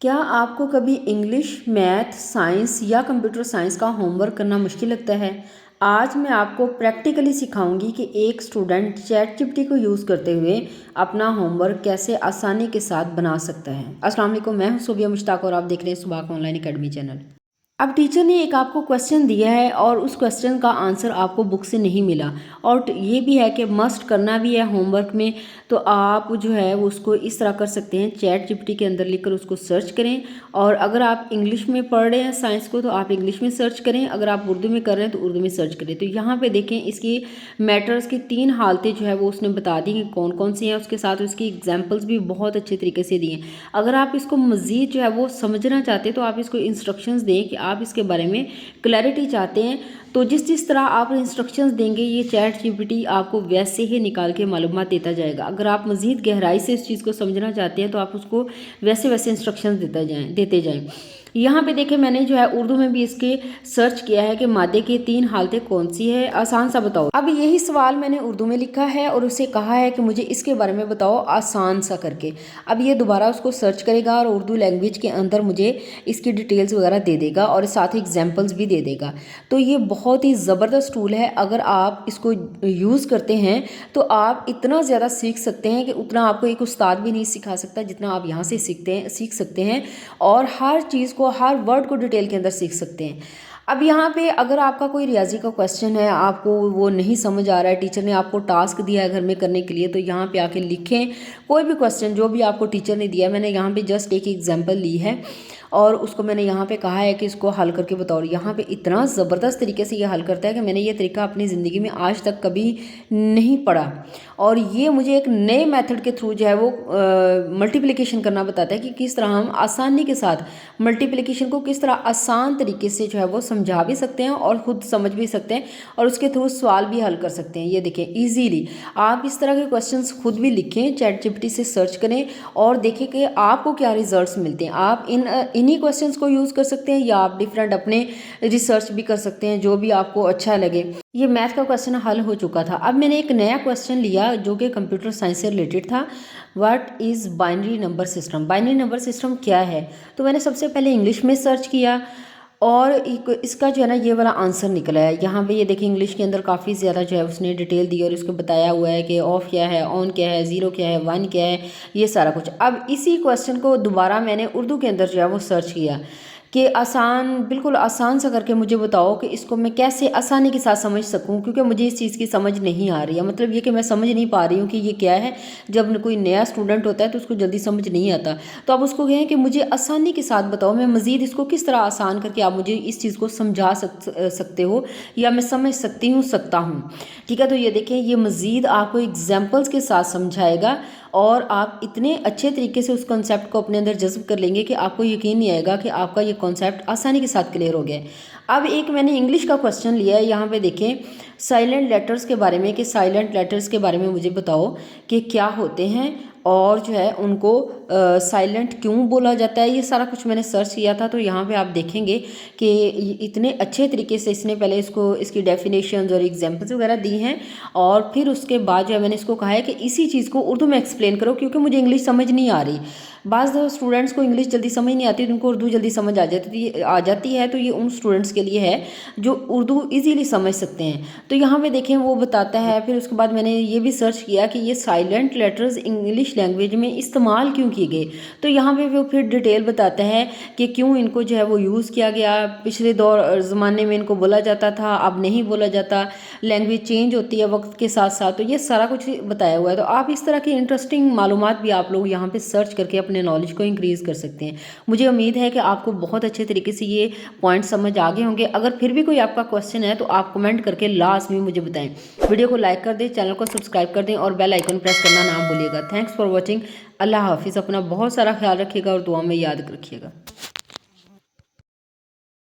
क्या आपको कभी इंग्लिश, मैथ, साइंस या कंप्यूटर साइंस का होमवर्क करना मुश्किल लगता है? आज मैं आपको प्रैक्टिकली सिखाऊंगी कि एक स्टूडेंट चैटजीपीटी को यूज़ करते हुए अपना होमवर्क कैसे आसानी के साथ बना सकता है। अस्सलाम वालेकुम, मैं हूं सुबिया मुश्ताक और आप देख रहे हैं सुबाक ऑनलाइन अकेडमी चैनल। अब टीचर ने एक आपको क्वेश्चन दिया है और उस क्वेश्चन का आंसर आपको बुक से नहीं मिला और ये भी है कि मस्ट करना भी है होमवर्क में, तो आप जो है उसको इस तरह कर सकते हैं, चैट जीपीटी के अंदर लिखकर उसको सर्च करें। और अगर आप इंग्लिश में पढ़ रहे हैं साइंस को तो आप इंग्लिश में सर्च करें, अगर आप उर्दू में कर रहे हैं तो उर्दू में सर्च करें। तो यहाँ पे देखें इसकी मैटर्स की 3 हालतें जो है वो उसने बता दी हैं कौन कौन सी हैं, उसके साथ उसकी एग्जाम्पल्स भी बहुत अच्छे तरीके से दिए। अगर आप इसको मज़ीद जो है वो समझना चाहते हैं तो आप इसको इंस्ट्रक्शंस दें कि आप इसके बारे में क्लैरिटी चाहते हैं, तो जिस तरह आप इंस्ट्रक्शंस देंगे ये चैट जीपीटी आपको वैसे ही निकाल के मालूमात देता जाएगा। अगर आप मज़ीद गहराई से इस चीज़ को समझना चाहते हैं तो आप उसको वैसे वैसे इंस्ट्रक्शंस देते जाएं। यहाँ पे देखें मैंने जो है उर्दू में भी इसके सर्च किया है कि मादे की 3 हालतें कौन सी है, आसान सा बताओ। अब यही सवाल मैंने उर्दू में लिखा है और उसे कहा है कि मुझे इसके बारे में बताओ आसान सा करके। अब ये दोबारा उसको सर्च करेगा और उर्दू लैंग्वेज के अंदर मुझे इसकी डिटेल्स वगैरह दे देगा और साथ ही एग्जाम्पल्स भी दे देगा। तो ये बहुत ही ज़बरदस्त टूल है, अगर आप इसको यूज़ करते हैं तो आप इतना ज़्यादा सीख सकते हैं कि उतना आपको एक उस्ताद भी नहीं सिखा सकता जितना आप यहाँ से सीख सकते हैं और हर चीज़ को, हर वर्ड को डिटेल के अंदर सीख सकते हैं। अब यहाँ पे अगर आपका कोई रियाजी का क्वेश्चन है, आपको वो नहीं समझ आ रहा है, टीचर ने आपको टास्क दिया है घर में करने के लिए, तो यहाँ पे आके लिखें कोई भी क्वेश्चन जो भी आपको टीचर ने दिया है। मैंने यहाँ पे जस्ट एक एग्जांपल ली है और उसको मैंने यहाँ पे कहा है कि इसको हल करके बताओ। यहाँ पे इतना ज़बरदस्त तरीके से ये हल करता है कि मैंने ये तरीका अपनी ज़िंदगी में आज तक कभी नहीं पढ़ा और ये मुझे एक नए मेथड के थ्रू जो है वो मल्टीप्लिकेशन करना बताता है कि किस तरह हम आसानी के साथ मल्टीप्लिकेशन को किस तरह आसान तरीके से जो है वो समझा भी सकते हैं और ख़ुद समझ भी सकते हैं और उसके थ्रू सवाल भी हल कर सकते हैं। ये देखें ईजीली आप इस तरह के क्वेश्चंस खुद भी लिखें, चैट जीपीटी से सर्च करें और देखें कि आपको क्या रिजल्ट्स मिलते हैं। आप इन्हीं क्वेश्चंस को यूज़ कर सकते हैं या आप डिफरेंट अपने रिसर्च भी कर सकते हैं, जो भी आपको अच्छा लगे। ये मैथ का क्वेश्चन हल हो चुका था। अब मैंने एक नया क्वेश्चन लिया जो कि कंप्यूटर साइंस से रिलेटेड था। What is binary number system? Binary number system क्या है? तो मैंने सबसे पहले इंग्लिश में सर्च किया और इसका जो है ना ये वाला आंसर निकला है। यहाँ पे ये देखिए इंग्लिश के अंदर काफ़ी ज़्यादा जो है उसने डिटेल दी और उसको बताया हुआ है कि ऑफ क्या है, ऑन क्या है, ज़ीरो क्या है, वन क्या है, ये सारा कुछ। अब इसी क्वेश्चन को दोबारा मैंने उर्दू के अंदर जो है वो सर्च किया कि आसान, बिल्कुल आसान सा करके मुझे बताओ कि इसको मैं कैसे आसानी के साथ समझ सकूं, क्योंकि मुझे इस चीज़ की समझ नहीं आ रही है। मतलब ये कि मैं समझ नहीं पा रही हूँ कि ये क्या है। जब कोई नया स्टूडेंट होता है तो उसको जल्दी समझ नहीं आता, तो आप उसको कहें कि मुझे आसानी के साथ बताओ, मैं मज़ीद इसको किस तरह आसान करके आप मुझे इस चीज़ को समझा सकते हो या मैं समझ सकता हूँ। ठीक है, तो ये देखें ये मज़ीद आपको एग्जाम्पल्स के साथ समझाएगा और आप इतने अच्छे तरीके से उस कॉन्सेप्ट को अपने अंदर जज्ब कर लेंगे कि आपको यकीन नहीं आएगा कि आपका ये कॉन्सेप्ट आसानी के साथ क्लियर हो गया है। अब एक मैंने इंग्लिश का क्वेश्चन लिया है, यहाँ पे देखें साइलेंट लेटर्स के बारे में कि साइलेंट लेटर्स के बारे में मुझे बताओ कि क्या होते हैं और जो है उनको साइलेंट क्यों बोला जाता है। ये सारा कुछ मैंने सर्च किया था। तो यहाँ पे आप देखेंगे कि इतने अच्छे तरीके से इसने पहले इसकी डेफिनेशंस और एग्जांपल्स वगैरह दी हैं और फिर उसके बाद जो है मैंने इसको कहा है कि इसी चीज़ को उर्दू में एक्सप्लेन करो, क्योंकि मुझे इंग्लिश समझ नहीं आ रही। बाज़ स्टूडेंट्स को इंग्लिश जल्दी समझ नहीं आती, उनको उर्दू जल्दी समझ आ जाती है, तो ये उन स्टूडेंट्स के लिए है जो उर्दू इजीली समझ सकते हैं। तो यहाँ पे देखें वो बताता है। फिर उसके बाद मैंने ये भी सर्च किया कि ये साइलेंट लेटर्स इंग्लिश लैंग्वेज में इस्तेमाल क्यों किए गए। तो यहाँ पे वो फिर डिटेल बताता है कि क्यों इनको जो है वो यूज़ किया गया। पिछले ज़माने में इनको बोला जाता था, अब नहीं बोला जाता, लैंग्वेज चेंज होती है वक्त के साथ साथ, तो ये सारा कुछ बताया हुआ है। तो आप इस तरह की इंटरेस्टिंग मालूमात भी आप लोग यहाँ पे सर्च करके अपने नॉलेज को इंक्रीज़ कर सकते हैं। मुझे उम्मीद है कि आपको बहुत अच्छे तरीके से ये पॉइंट समझ आ गए होंगे। अगर फिर भी कोई आपका क्वेश्चन है तो आप कमेंट करके लास्ट में मुझे बताएं। वीडियो को लाइक कर दें, चैनल को सब्सक्राइब कर दें और बेल आइकन प्रेस करना ना भूलिएगा। Thanks for watching. अल्लाह हाफिज़। अपना बहुत सारा ख्याल रखिएगा और दुआ में याद रखिएगा।